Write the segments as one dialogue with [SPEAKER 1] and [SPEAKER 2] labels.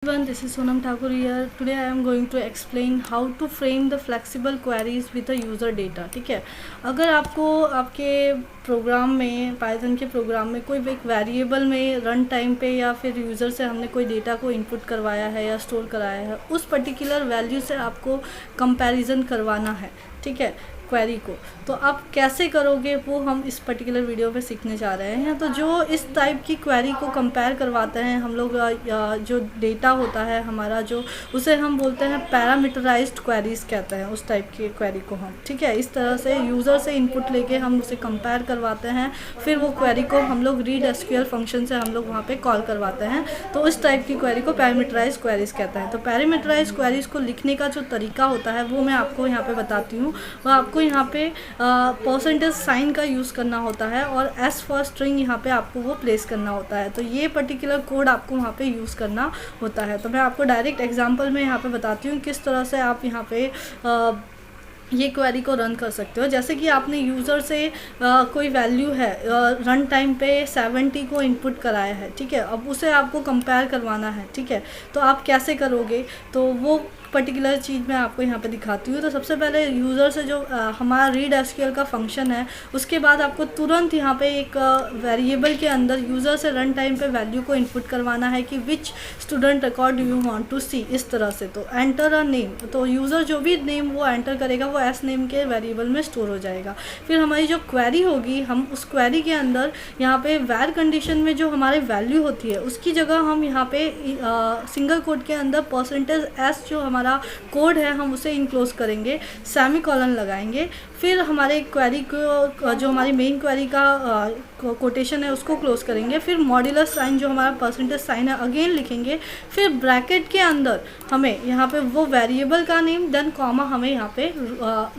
[SPEAKER 1] Everyone, this is Sonam Thakur here. Today I am going to explain how to frame the flexible queries with the user data. ठीक है, अगर आपको आपके programme में Python के programme में कोई एक वेरिएबल में रन टाइम पे या फिर यूज़र से हमने कोई डेटा को इनपुट करवाया है या स्टोर कराया है, उस पर्टिकुलर वैल्यू से आपको कंपैरिजन करवाना है, ठीक है, क्वेरी को, तो आप कैसे करोगे वो हम इस पर्टिकुलर वीडियो पे सीखने जा रहे हैं। तो जो इस टाइप की क्वेरी को कंपेयर करवाते हैं हम लोग, जो डेटा होता है हमारा, जो उसे हम बोलते हैं पैरामीटराइज्ड क्वेरीज कहते हैं, उस टाइप की क्वेरी को हम, ठीक है, इस तरह से यूज़र से इनपुट लेके हम उसे कंपेयर करवाते हैं, फिर वो क्वेरी को हम लोग रीड एसक्यूएल फंक्शन से हम लोग वहाँ पे कॉल करवाते हैं। तो इस टाइप की क्वेरी को पैरामीटराइज क्वेरीज कहते हैं। तो पैरामीटराइज क्वेरीज को लिखने का जो तरीका होता है वो मैं आपको यहाँ पे बताती हूँ। वह आपको यहाँ पे परसेंटेज साइन का यूज़ करना होता है और एस फॉर स्ट्रिंग यहाँ पे आपको वो प्लेस करना होता है। तो ये पर्टिकुलर कोड आपको वहाँ पे यूज़ करना होता है। तो मैं आपको डायरेक्ट एग्जांपल में यहाँ पे बताती हूँ किस तरह से आप यहाँ पे ये क्वेरी को रन कर सकते हो। जैसे कि आपने यूज़र से कोई वैल्यू है रन टाइम पे 70 को इनपुट कराया है, ठीक है, अब उसे आपको कंपेयर करवाना है, ठीक है, तो आप कैसे करोगे, तो वो पर्टिकुलर चीज़ मैं आपको यहाँ पे दिखाती हूँ। तो सबसे पहले यूज़र से जो हमारा रीड एसक्यूएल का फंक्शन है, उसके बाद आपको तुरंत यहाँ पे एक वेरिएबल के अंदर यूज़र से रन टाइम पे वैल्यू को इनपुट करवाना है कि which student record you want to see, इस तरह से। तो एंटर अ नेम, तो यूज़र जो भी नेम वो एंटर करेगा वो एस नेम के वेरिएबल में स्टोर हो जाएगा। फिर हमारी जो क्वेरी होगी, हम उस क्वेरी के अंदर यहाँ पे वैर कंडीशन में जो हमारे वैल्यू होती है उसकी जगह हम यहाँ पे सिंगल कोड के अंदर परसेंटेज एस जो हमारा कोड है हम उसे इनक्लोज करेंगे, सेमी कॉलन लगाएंगे, फिर हमारे क्वेरी को जो हमारी मेन क्वेरी का कोटेशन है उसको क्लोज करेंगे, फिर मॉड्यूलस साइन जो हमारा परसेंटेज साइन है अगेन लिखेंगे, फिर ब्रैकेट के अंदर हमें यहाँ पे वो वेरिएबल का नेम देन कॉमा हमें यहाँ पे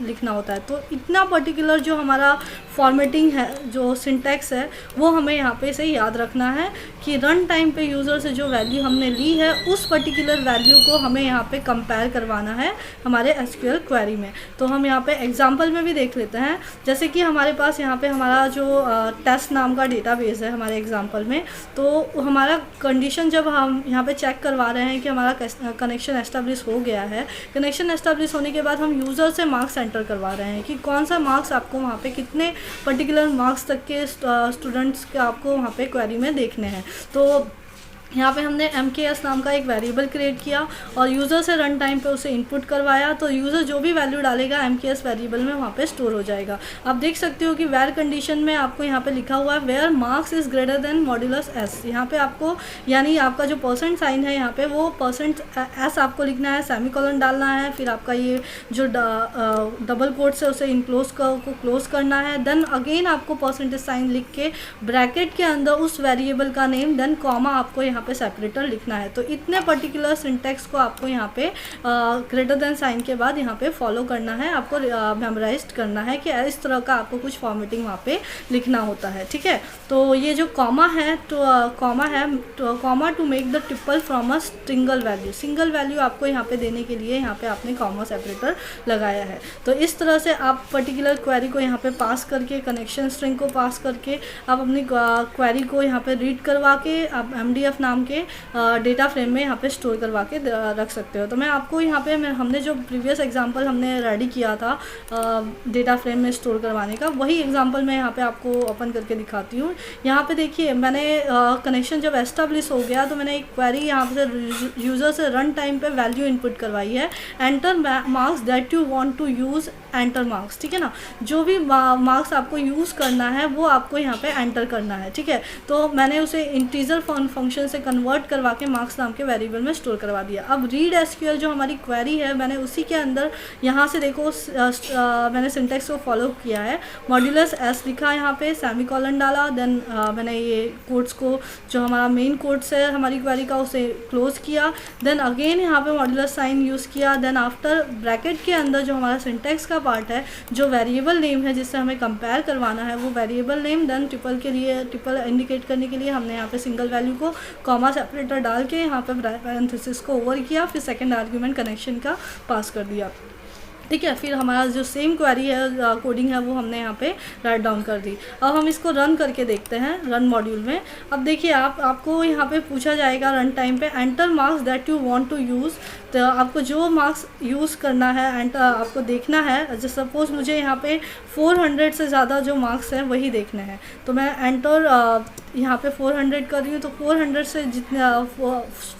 [SPEAKER 1] लिखना होता है। तो इतना पर्टिकुलर जो हमारा फॉर्मेटिंग है, जो सिंटैक्स है, वो हमें यहाँ पे से याद रखना है कि रन टाइम पे यूज़र से जो वैल्यू हमने ली है उस पर्टिकुलर वैल्यू को हमें यहाँ पे कंपेयर करवाना है हमारे एसक्यूएल क्वेरी में। तो हम यहाँ पे एग्जांपल में भी देख लेते हैं। जैसे कि हमारे पास यहाँ पे हमारा जो टेस्ट नाम का डेटाबेस है हमारे एग्जांपल में, तो हमारा कंडीशन जब हम यहाँ पे चेक करवा रहे हैं कि हमारा कनेक्शन एस्टेब्लिश हो गया है, कनेक्शन एस्टेब्लिश होने के बाद हम यूज़र से मार्क्स एंटर करवा रहे हैं कि कौन सा मार्क्स आपको वहाँ पे, कितने पर्टिकुलर मार्क्स तक के स्टूडेंट्स के आपको वहाँ पे क्वेरी में देखने हैं। तो यहाँ पे हमने MKS नाम का एक वेरिएबल क्रिएट किया और यूज़र से रन टाइम पे उसे इनपुट करवाया। तो यूज़र जो भी वैल्यू डालेगा MKS वेरिएबल में वहाँ पे स्टोर हो जाएगा। आप देख सकते हो कि वेयर कंडीशन में आपको यहाँ पे लिखा हुआ है where marks is greater than modulus S. यहाँ पे आपको यानी आपका जो परसेंट साइन है यहाँ पे वो परसेंट एस आपको लिखना है, सेमी कॉलन डालना है, फिर आपका ये जो डबल कोट से उसे इनक्लोज को क्लोज करना है, देन अगेन आपको परसेंटेज साइन लिख के ब्रैकेट के अंदर उस वेरिएबल का नेम देन कॉमा आपको यहाँ पे सेपरेटर लिखना है। तो इतने पर्टिकुलर सिंटैक्स को आपको यहाँ पे ग्रेटर देन साइन के बाद यहाँ पे फॉलो करना है, आपको मेमोराइज करना है कि इस तरह का आपको कुछ फॉर्मेटिंग वहाँ पे लिखना होता है, ठीक है। तो ये जो कॉमा है, तो comma two make the triple from a single value, single value आपको यहाँ पे देने के लिए यहाँ पे आपने कॉमा सेपरेटर लगाया है। तो इस तरह से आप पर्टिकुलर क्वेरी को यहाँ पे पास करके, कनेक्शन स्ट्रिंग को पास करके आप अपनी क्वेरी को यहाँ पे रीड करवा के आप MDF नाम के डेटा फ्रेम में यहाँ पे स्टोर करवा के रख सकते हो। तो मैं आपको यहाँ पे हमने जो प्रीवियस एग्जांपल हमने रेडी किया था डेटा फ्रेम में स्टोर करवाने का, वही एग्जांपल मैं यहाँ पे आपको ओपन करके दिखाती हूँ। यहाँ पे देखिए मैंने कनेक्शन जब एस्टेब्लिश हो गया तो मैंने एक क्वेरी यहाँ पे यूज़र से रन टाइम पे वैल्यू इनपुट करवाई है, enter marks that you want to use, enter marks, ठीक है ना, जो भी मार्क्स आपको यूज़ करना है वो आपको यहाँ पे एंटर करना है, ठीक है। तो मैंने उसे इंटीजर फंक्शन से कन्वर्ट करवा के मार्क्स नाम के वेरिएबल में स्टोर करवा दिया। अब रीड एसक्यूएल जो हमारी क्वेरी है, मैंने उसी के अंदर यहाँ से देखो मैंने सिंटैक्स को फॉलो किया है, मॉड्यूलस एस लिखा यहाँ पे, सेमी कॉलन डाला, देन मैंने ये कोड्स को जो हमारा मेन कोड्स है हमारी क्वेरी का उसे क्लोज किया, देन अगेन यहाँ पे मॉड्यूलस साइन यूज़ किया, देन आफ्टर ब्रैकेट के अंदर जो हमारा सिंटैक्स का पार्ट है, जो वेरिएबल नेम है जिससे हमें कंपेयर करवाना है वो वेरिएबल नेम, देन ट्रिपल के लिए, ट्रिपल इंडिकेट करने के लिए हमने यहाँ पे सिंगल वैल्यू को कॉमा सेपरेटर डाल के यहाँ पे पैरेंथेसिस को ओवर किया, फिर सेकंड आर्ग्यूमेंट कनेक्शन का पास कर दिया। ठीक है। फिर हमारा जो सेम क्वेरी है, कोडिंग है, वो हमने यहाँ पे राइट डाउन कर दी। अब हम इसको रन करके देखते हैं रन मॉड्यूल में। अब देखिए आपको यहाँ पे पूछा जाएगा रन टाइम पे enter marks that you want to use. तो आपको जो मार्क्स यूज़ करना है एंड आपको देखना है। जैसे सपोज मुझे यहाँ पे 400 से ज़्यादा जो मार्क्स हैं वही देखने हैं, तो मैं एंटर यहाँ पे 400 कर रही हूँ। तो 400 से जितने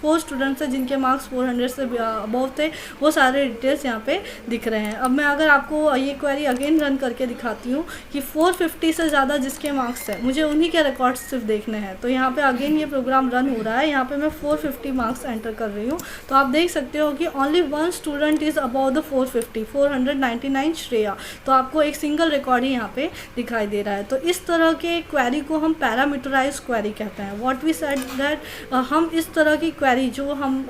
[SPEAKER 1] 4 स्टूडेंट्स हैं जिनके मार्क्स 400 से अबव थे, वो सारे डिटेल्स यहाँ पे दिख रहे हैं। अब मैं अगर आपको ये क्वेरी अगेन रन करके दिखाती हूँ कि 450 से ज़्यादा जिसके मार्क्स हैं, मुझे उन्हीं के रिकॉर्ड्स सिर्फ देखने हैं। तो यहाँ पे अगेन ये प्रोग्राम रन हो रहा है। यहाँ पे मैं 450 मार्क्स एंटर कर रही हूँ। तो आप देख सकते हो कि only 1 student is above the 450, 499 Shreya. तो आपको एक सिंगल रिकॉर्ड ही यहाँ पे दिखाई दे रहा है। तो इस तरह के क्वेरी को हम पैरामीटराइज क्वेरी कहते हैं। व्हाट वी सेड दैट हम इस तरह की क्वेरी जो हम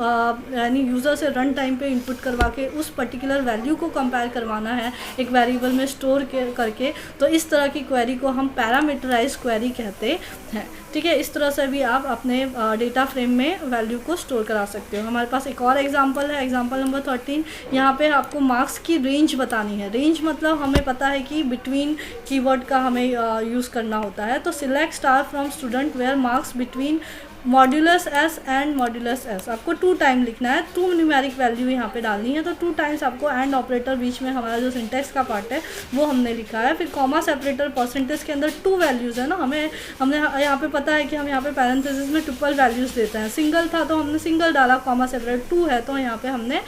[SPEAKER 1] यानी यूज़र से रन टाइम पे इनपुट करवा के उस पर्टिकुलर वैल्यू को कंपेयर करवाना है एक वेरिएबल में स्टोर करके, तो इस तरह की क्वेरी को हम पैरामीटराइज क्वेरी कहते हैं। ठीक है, इस तरह से भी आप अपने डेटा फ्रेम में वैल्यू को स्टोर करा सकते हो। हमारे पास एक और एग्जांपल है, एग्जांपल नंबर 13। यहाँ पे आपको मार्क्स की रेंज बतानी है। रेंज मतलब हमें पता है कि बिटवीन कीवर्ड का हमें यूज़ करना होता है। तो select star from student where marks between modulus S and modulus S. आपको 2 टाइम लिखना है, 2 न्यूमेरिक वैल्यू यहाँ पे डालनी है। तो 2 टाइम्स आपको एंड ऑपरेटर बीच में हमारा जो सिंटेक्स का पार्ट है वो हमने लिखा है। फिर कॉमा सेपरेटर परसेंटेज के अंदर 2 वैल्यूज़ है ना, हमने यहाँ पे पता है कि हम यहाँ पे पैरेंथेसिस में ट्रिपल वैल्यूज़ देते हैं। सिंगल था तो हमने सिंगल डाला, कॉमा सेपरेटर 2 है तो यहाँ पे हमने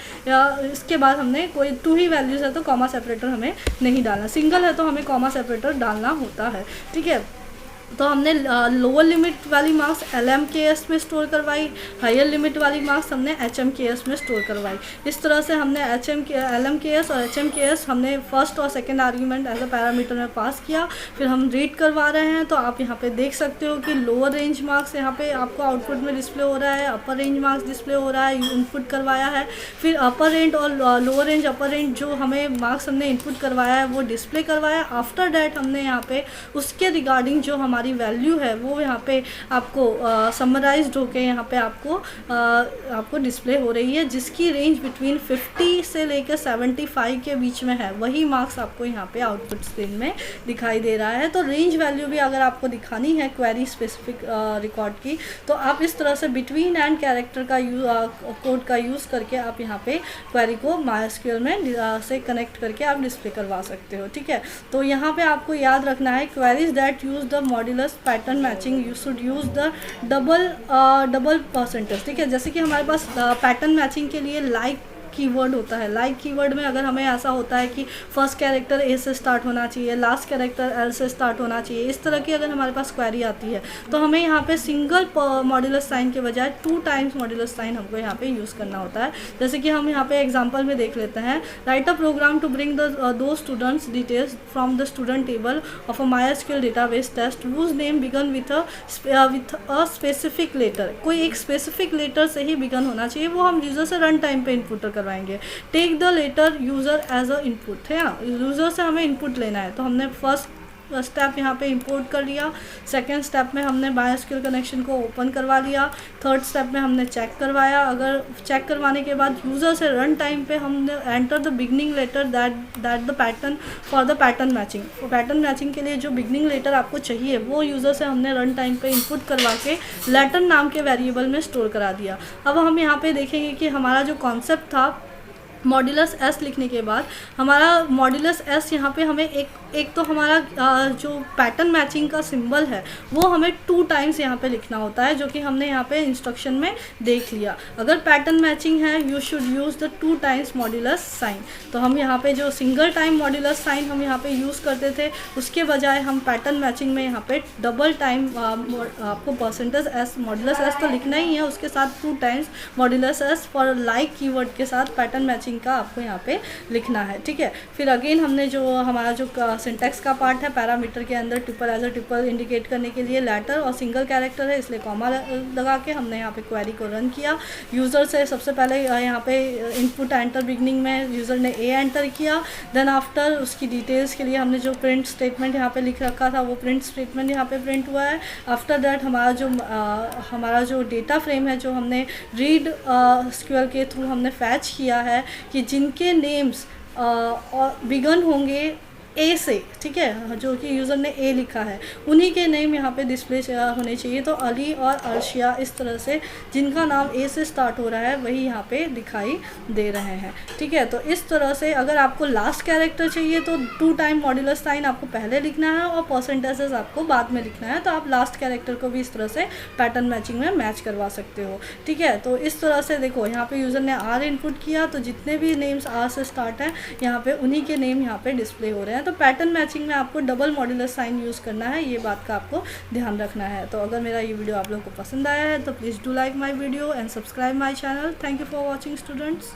[SPEAKER 1] इसके बाद हमने कोई 2 ही वैल्यूज़ है तो कॉमा सेपरेटर हमें नहीं डालना। सिंगल है तो हमें कॉमा सेपरेटर डालना होता है। ठीक है, तो हमने लोअर लिमिट वाली मार्क्स LMKS में स्टोर करवाई, हायर लिमिट वाली मार्क्स हमने HMKS में स्टोर करवाई। इस तरह से हमने LMKS और HMKS हमने फर्स्ट और second argument as a parameter में पास किया। फिर हम रीड करवा रहे हैं तो आप यहाँ पे देख सकते हो कि लोअर रेंज मार्क्स यहाँ पे आपको आउटपुट में डिस्प्ले हो रहा है, अपर रेंज मार्क्स डिस्प्ले हो रहा है, इनपुट करवाया है। फिर अपर रेंज और लोअर रेंज अपर रेंज जो हमें मार्क्स हमने इनपुट करवाया है वो डिस्प्ले करवाया। आफ्टर डैट हमने यहाँ पे उसके रिगार्डिंग जो हमारी वैल्यू है वो यहाँ पे आपको समराइज्ड होके यहाँ पे आपको डिस्प्ले हो रही है, जिसकी रेंज बिटवीन 50 से लेकर 75 के बीच में है। वही मार्क्स आपको यहाँ पे आउटपुट स्क्रीन में दिखाई दे रहा है। तो रेंज वैल्यू भी अगर आपको दिखानी है क्वेरी स्पेसिफिक रिकॉर्ड की, तो आप इस तरह से बिटवीन एंड कैरेक्टर का कोड का यूज़ करके आप यहाँ पे क्वेरी को MySQL में से कनेक्ट करके आप डिस्प्ले करवा सकते हो। ठीक है, तो यहाँ पे आपको याद रखना है queries that use the modulus pattern matching you should use the double percentage. ठीक है, जैसे कि हमारे पास पैटर्न मैचिंग के लिए लाइक कीवर्ड होता है। लाइक कीवर्ड में अगर हमें ऐसा होता है कि फर्स्ट कैरेक्टर ए से स्टार्ट होना चाहिए, लास्ट कैरेक्टर एल से स्टार्ट होना चाहिए, इस तरह की अगर हमारे पास क्वेरी आती है तो हमें यहाँ पे सिंगल मॉड्यूलस साइन के बजाय 2 टाइम्स मॉड्यूलस साइन हमको यहाँ पे यूज़ करना होता है। जैसे कि हम यहाँ पे एग्जांपल में देख लेते हैं, write a program to bring two students details from the student table of a MySQL database test whose name began with a specific letter. कोई एक स्पेसिफिक लेटर से ही बिगन होना चाहिए, वो हम यूज़र से रन टाइम पे input करवाएंगे। Take the letter user as a input है ना, यूज़र से हमें इनपुट लेना है। तो हमने फर्स्ट स्टेप यहाँ पे इंपोर्ट कर लिया, सेकंड स्टेप में हमने MySQL कनेक्शन को ओपन करवा लिया, थर्ड स्टेप में हमने चेक करवाया। अगर चेक करवाने के बाद यूज़र से रन टाइम पे हमने enter the beginning letter that the pattern for the pattern matching. तो पैटर्न मैचिंग के लिए जो बिगनिंग लेटर आपको चाहिए वो यूज़र से हमने रन टाइम पे इनपुट करवा के लेटर नाम के वेरिएबल में स्टोर करा दिया। अब हम यहाँ पे देखेंगे कि हमारा जो कॉन्सेप्ट था मॉड्यूलस एस लिखने के बाद, हमारा मॉड्यूलस एस यहाँ पे हमें एक तो हमारा जो पैटर्न मैचिंग का सिंबल है वो हमें 2 टाइम्स यहाँ पे लिखना होता है, जो कि हमने यहाँ पे इंस्ट्रक्शन में देख लिया। अगर पैटर्न मैचिंग है you should use the 2 times modulus sign. तो हम यहाँ पे जो सिंगल टाइम मॉड्यूलस साइन हम यहाँ पे यूज़ करते थे, उसके बजाय हम पैटर्न मैचिंग में यहाँ पे डबल टाइम आपको परसेंटेज एस मॉड्यूलस एस तो लिखना ही है, उसके साथ 2 times modulus S for like keyword के साथ पैटर्न मैचिंग का आपको यहाँ पे लिखना है। ठीक है, फिर अगेन हमने जो हमारा जो सिंटेक्स का पार्ट है, पैरामीटर के अंदर triple as a triple indicate करने के लिए लेटर और सिंगल कैरेक्टर है, इसलिए कॉमा लगा के हमने यहाँ पे क्वेरी को रन किया। यूज़र से सबसे पहले यहाँ पे इनपुट एंटर बिगनिंग में यूज़र ने ए एंटर किया, देन आफ्टर उसकी डिटेल्स के लिए हमने जो प्रिंट स्टेटमेंट यहाँ पे लिख रखा था वो प्रिंट स्टेटमेंट यहाँ पे प्रिंट हुआ है। आफ्टर दैट हमारा जो डेटा फ्रेम है जो हमने रीड SQL के थ्रू हमने फैच किया है कि जिनके नेम्स और बिगन होंगे ए से, ठीक है, जो कि यूज़र ने ए लिखा है उन्हीं के नेम यहाँ पे डिस्प्ले होने चाहिए। तो अली और अर्शिया इस तरह से जिनका नाम ए से स्टार्ट हो रहा है वही यहाँ पे दिखाई दे रहे हैं, ठीक है। तो इस तरह से अगर आपको लास्ट कैरेक्टर चाहिए तो 2 टाइम मॉड्यूलस साइन आपको पहले लिखना है और परसेंटेजेस आपको बाद में लिखना है। तो आप लास्ट कैरेक्टर को भी इस तरह से पैटर्न मैचिंग में मैच करवा सकते हो, ठीक है। तो इस तरह से देखो यहाँ पे यूज़र ने आर इनपुट किया तो जितने भी नेम्स आर से स्टार्ट हैं यहाँ पे उन्हीं के नेम यहाँ पे डिस्प्ले हो रहे हैं। तो पैटर्न मैचिंग में आपको डबल मॉड्यूलस साइन यूज़ करना है, ये बात का आपको ध्यान रखना है। तो अगर मेरा ये वीडियो आप लोगों को पसंद आया है तो please do like my video and subscribe my channel. Thank you for watching students.